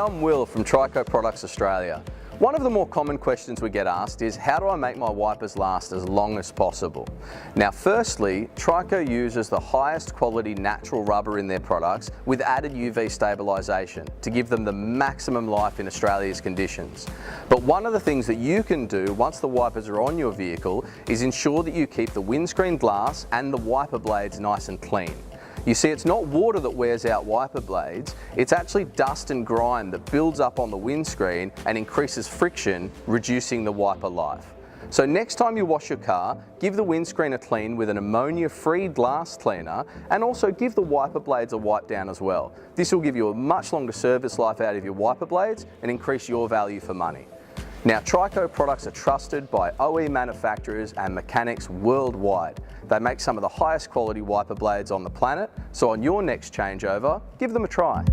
I'm Will from Trico Products Australia. One of the more common questions we get asked is, how do I make my wipers last as long as possible? Now firstly, Trico uses the highest quality natural rubber in their products with added UV stabilisation to give them the maximum life in Australia's conditions. But one of the things that you can do once the wipers are on your vehicle is ensure that you keep the windscreen glass and the wiper blades nice and clean. You see, it's not water that wears out wiper blades, it's actually dust and grime that builds up on the windscreen and increases friction, reducing the wiper life. So next time you wash your car, give the windscreen a clean with an ammonia-free glass cleaner, and also give the wiper blades a wipe down as well. This will give you a much longer service life out of your wiper blades and increase your value for money. Now, Trico products are trusted by OE manufacturers and mechanics worldwide. They make some of the highest quality wiper blades on the planet, so on your next changeover, give them a try.